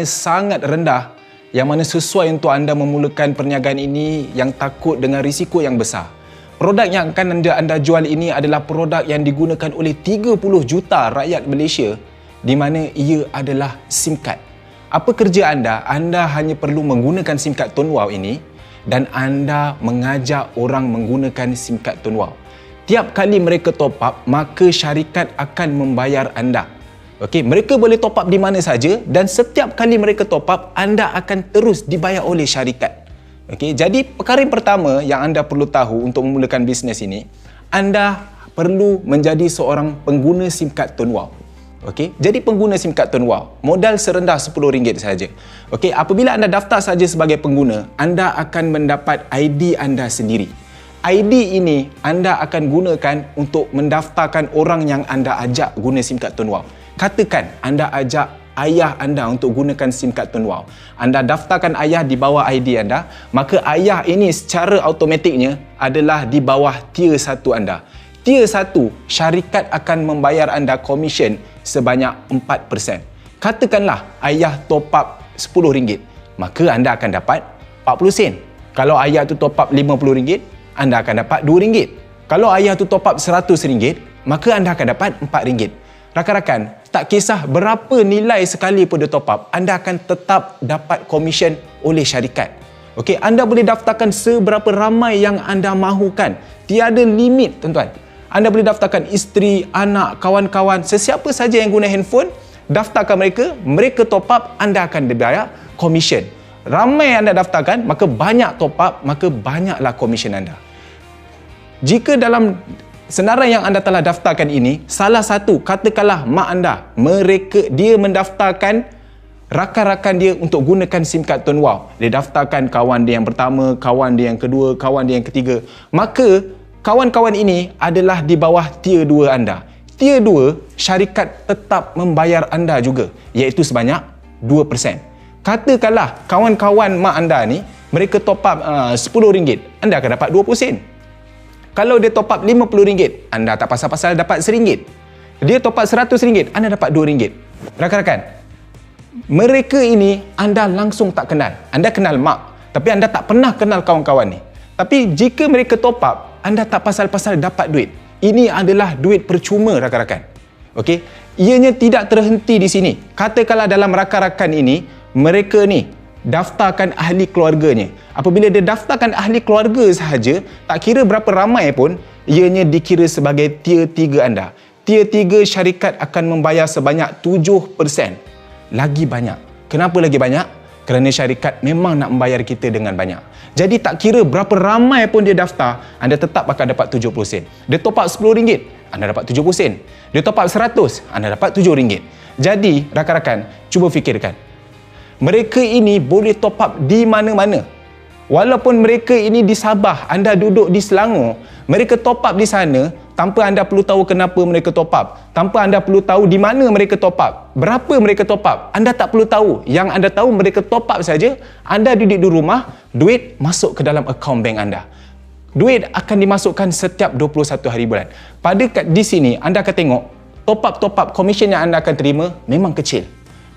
sangat rendah yang mana sesuai untuk anda memulakan perniagaan ini yang takut dengan risiko yang besar. Produk yang akan anda jual ini adalah produk yang digunakan oleh 30 juta rakyat Malaysia di mana ia adalah SIM card. Apa kerja anda? Anda hanya perlu menggunakan SIM card Tun Wow ini dan anda mengajak orang menggunakan SIM card Tun Wow. Tiap kali mereka top up, maka syarikat akan membayar anda. Okey, mereka boleh top up di mana saja dan setiap kali mereka top up, anda akan terus dibayar oleh syarikat. Okey, jadi perkara yang pertama yang anda perlu tahu untuk memulakan bisnes ini, anda perlu menjadi seorang pengguna SIM card Tun Wow. Okey, jadi pengguna SIM card Tun Wow, modal serendah RM10 sahaja. Okey, apabila anda daftar saja sebagai pengguna, anda akan mendapat ID anda sendiri. ID ini anda akan gunakan untuk mendaftarkan orang yang anda ajak guna SIM card Tun Wow. Katakan anda ajak ayah anda untuk gunakan SIM card Tun Wow. Anda daftarkan ayah di bawah ID anda, maka ayah ini secara automatiknya adalah di bawah tier 1 anda. Tier 1, syarikat akan membayar anda komisen sebanyak 4%. Katakanlah ayah top up RM10, maka anda akan dapat 40 sen. Kalau ayah tu top up RM50, anda akan dapat RM2. Kalau ayah tu top up RM100, maka anda akan dapat RM4. Rakan-rakan, tak kisah berapa nilai sekali pun dia top up, anda akan tetap dapat komisen oleh syarikat. Okey, anda boleh daftarkan seberapa ramai yang anda mahukan. Tiada limit, tuan-tuan. Anda boleh daftarkan isteri, anak, kawan-kawan, sesiapa saja yang guna handphone, daftarkan mereka top up, anda akan dibayar komisen. Ramai anda daftarkan, maka banyak top up, maka banyaklah komisen anda. Jika dalam senarai yang anda telah daftarkan ini, salah satu, katakanlah mak anda, dia mendaftarkan rakan-rakan dia untuk gunakan SIM card Tun Wow. Dia daftarkan kawan dia yang pertama, kawan dia yang kedua, kawan dia yang ketiga. Maka, kawan-kawan ini adalah di bawah tier 2 anda. Tier 2, syarikat tetap membayar anda juga, iaitu sebanyak 2%. Katakanlah kawan-kawan mak anda ni, mereka top up RM10, anda akan dapat 20 sen. Kalau dia top up RM50, anda tak pasal-pasal dapat RM1. Dia top up RM100, anda dapat RM2. Rakan-rakan, mereka ini anda langsung tak kenal. Anda kenal mak, tapi anda tak pernah kenal kawan-kawan ni. Tapi jika mereka top up, anda tak pasal-pasal dapat duit. Ini adalah duit percuma, rakan-rakan. Okey, ianya tidak terhenti di sini. Katakanlah dalam rakan-rakan ini, mereka ni daftarkan ahli keluarganya. Apabila dia daftarkan ahli keluarga sahaja, tak kira berapa ramai pun, ianya dikira sebagai tier 3 anda. Tier 3 syarikat akan membayar sebanyak 7%. Lagi banyak. Kenapa lagi banyak? Kerana syarikat memang nak membayar kita dengan banyak. Jadi tak kira berapa ramai pun dia daftar, anda tetap akan dapat 70 sen. Dia top up RM10, anda dapat 70 sen. Dia top up RM100, anda dapat RM7. Jadi, rakan-rakan, cuba fikirkan. Mereka ini boleh top up di mana-mana. Walaupun mereka ini di Sabah, anda duduk di Selangor, mereka top up di sana tanpa anda perlu tahu kenapa mereka top up. Tanpa anda perlu tahu di mana mereka top up. Berapa mereka top up. Anda tak perlu tahu. Yang anda tahu mereka top up saja, anda duduk di rumah, duit masuk ke dalam akaun bank anda. Duit akan dimasukkan setiap 21 hari bulan. Di sini, anda akan tengok top up komisen yang anda akan terima memang kecil.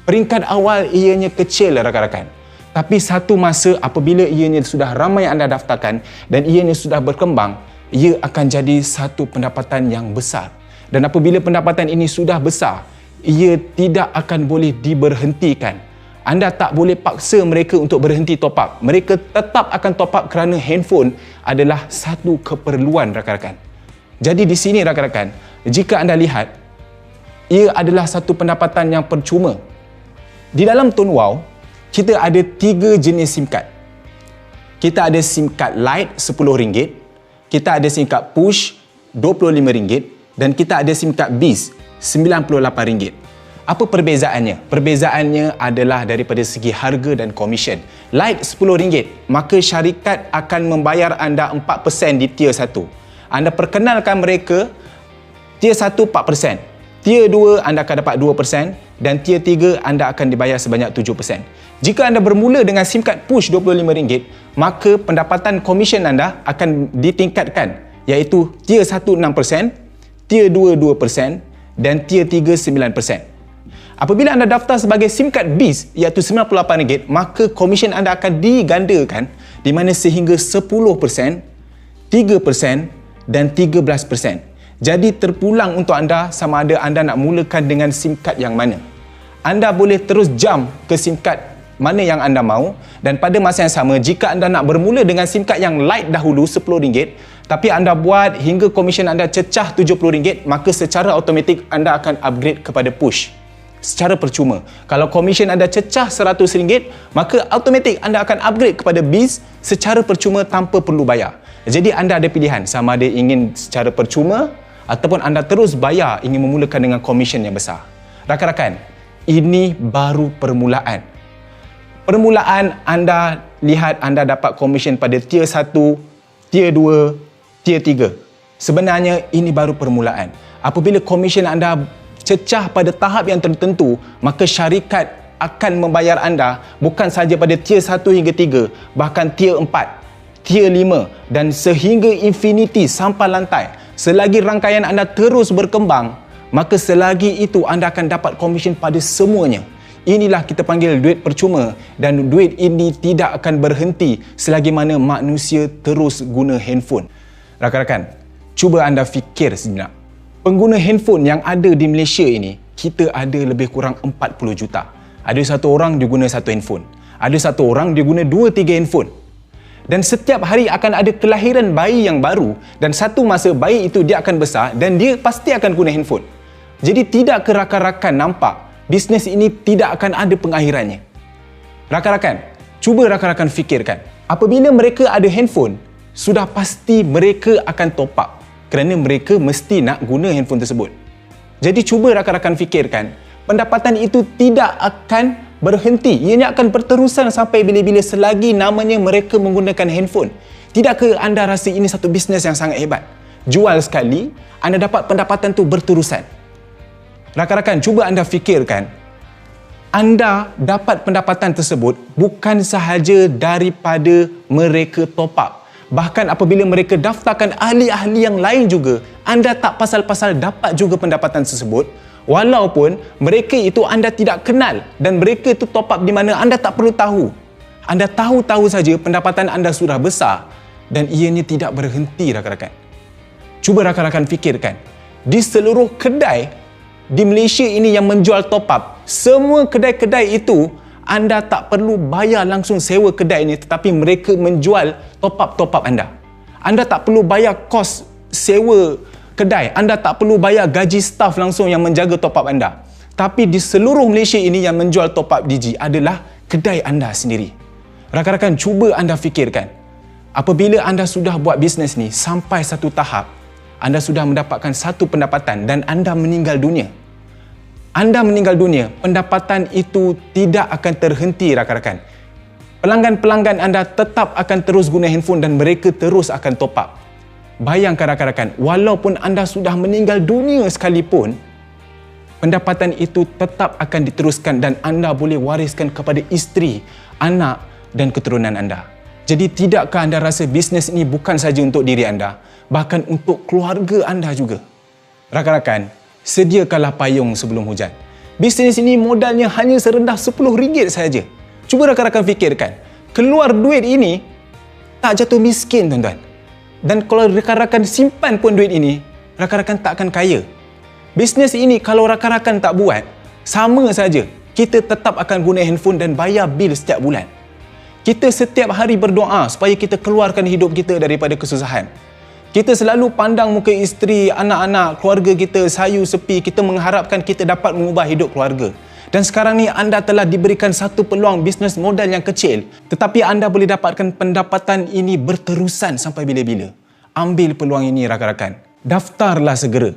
Peringkat awal ianya kecil, rakan-rakan. Tapi satu masa apabila ianya sudah ramai anda daftarkan dan ianya sudah berkembang, ia akan jadi satu pendapatan yang besar. Dan apabila pendapatan ini sudah besar, ia tidak akan boleh diberhentikan. Anda tak boleh paksa mereka untuk berhenti top up. Mereka tetap akan top up kerana handphone adalah satu keperluan, rakan-rakan. Jadi di sini, rakan-rakan, jika anda lihat, ia adalah satu pendapatan yang percuma. Di dalam Tun Wow, kita ada 3 jenis SIM card. Kita ada SIM card Lite RM10, kita ada SIM card Push RM25 dan kita ada SIM card Biz RM98. Apa perbezaannya? Perbezaannya adalah daripada segi harga dan komisen. Lite RM10, maka syarikat akan membayar anda 4% di tier 1. Anda perkenalkan mereka, tier 1 4%. Tier 2 anda akan dapat 2% dan tier 3 anda akan dibayar sebanyak 7%. Jika anda bermula dengan SIM card Push RM25, maka pendapatan komisen anda akan ditingkatkan, iaitu tier 1 6%, tier 2 2% dan tier 3 9%. Apabila anda daftar sebagai SIM card BIS iaitu RM98, maka komisen anda akan digandakan di mana sehingga 10%, 3% dan 13%. Jadi terpulang untuk anda sama ada anda nak mulakan dengan SIM card yang mana. Anda boleh terus jump ke SIM card mana yang anda mahu, dan pada masa yang sama jika anda nak bermula dengan SIM card yang light dahulu RM10 tapi anda buat hingga komisen anda cecah RM70, maka secara automatik anda akan upgrade kepada push secara percuma. Kalau komisen anda cecah RM100, maka automatik anda akan upgrade kepada BIS secara percuma tanpa perlu bayar. Jadi anda ada pilihan sama ada ingin secara percuma ataupun anda terus bayar ingin memulakan dengan komisen yang besar. Rakan-rakan, ini baru permulaan. Permulaan anda lihat anda dapat komisen pada tier 1, tier 2, tier 3. Sebenarnya ini baru permulaan. Apabila komisen anda cecah pada tahap yang tertentu, maka syarikat akan membayar anda bukan sahaja pada tier 1 hingga 3, bahkan tier 4, tier 5 dan sehingga infinity sampai lantai. Selagi rangkaian anda terus berkembang, maka selagi itu anda akan dapat komisen pada semuanya. Inilah kita panggil duit percuma, dan duit ini tidak akan berhenti selagi mana manusia terus guna handphone. Rakan-rakan, cuba anda fikir sejenak. Pengguna handphone yang ada di Malaysia ini, kita ada lebih kurang 40 juta. Ada satu orang dia guna satu handphone. Ada satu orang dia guna 2-3 handphone. Dan setiap hari akan ada kelahiran bayi yang baru, dan satu masa bayi itu dia akan besar dan dia pasti akan guna handphone. Jadi tidak ke rakan-rakan nampak bisnes ini tidak akan ada pengakhirannya. Rakan-rakan, cuba rakan-rakan fikirkan. Apabila mereka ada handphone, sudah pasti mereka akan top up. Kerana mereka mesti nak guna handphone tersebut. Jadi cuba rakan-rakan fikirkan, pendapatan itu tidak akan berhenti. Ianya akan berterusan sampai bila-bila selagi namanya mereka menggunakan handphone. Tidakkah anda rasa ini satu bisnes yang sangat hebat? Jual sekali, anda dapat pendapatan tu berterusan. Rakan-rakan, cuba anda fikirkan, anda dapat pendapatan tersebut bukan sahaja daripada mereka top up. Bahkan apabila mereka daftarkan ahli-ahli yang lain juga, anda tak pasal-pasal dapat juga pendapatan tersebut, walaupun mereka itu anda tidak kenal dan mereka itu top up di mana anda tak perlu tahu. Anda tahu-tahu saja pendapatan anda sudah besar dan ianya tidak berhenti, rakan-rakan. Cuba rakan-rakan fikirkan, di seluruh kedai di Malaysia ini yang menjual top up, semua kedai-kedai itu anda tak perlu bayar langsung sewa kedai ini, tetapi mereka menjual top up anda. Anda tak perlu bayar kos sewa kedai, anda tak perlu bayar gaji staf langsung yang menjaga top up anda. Tapi di seluruh Malaysia ini yang menjual top up Digi adalah kedai anda sendiri. Rakan-rakan, cuba anda fikirkan, apabila anda sudah buat bisnes ni sampai satu tahap, anda sudah mendapatkan satu pendapatan dan anda meninggal dunia. Anda meninggal dunia, pendapatan itu tidak akan terhenti, rakan-rakan. Pelanggan-pelanggan anda tetap akan terus guna handphone dan mereka terus akan top up. Bayangkan rakan-rakan, walaupun anda sudah meninggal dunia sekalipun, pendapatan itu tetap akan diteruskan dan anda boleh wariskan kepada isteri, anak dan keturunan anda. Jadi tidakkah anda rasa bisnes ini bukan saja untuk diri anda, bahkan untuk keluarga anda juga? Rakan-rakan, sediakanlah payung sebelum hujan. Bisnes ini modalnya hanya serendah RM10 saja. Cuba rakan-rakan fikirkan, keluar duit ini tak jatuh miskin, tuan-tuan. Dan kalau rakan-rakan simpan pun duit ini, rakan-rakan tak akan kaya. Bisnes ini kalau rakan-rakan tak buat, sama saja kita tetap akan guna handphone dan bayar bil setiap bulan. Kita setiap hari berdoa supaya kita keluarkan hidup kita daripada kesusahan. Kita selalu pandang muka isteri, anak-anak, keluarga kita sayu sepi, kita mengharapkan kita dapat mengubah hidup keluarga. Dan sekarang ni anda telah diberikan satu peluang bisnes modal yang kecil, tetapi anda boleh dapatkan pendapatan ini berterusan sampai bila-bila. Ambil peluang ini, rakan-rakan. Daftarlah segera.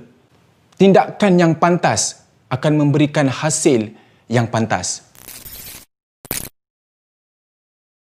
Tindakan yang pantas akan memberikan hasil yang pantas.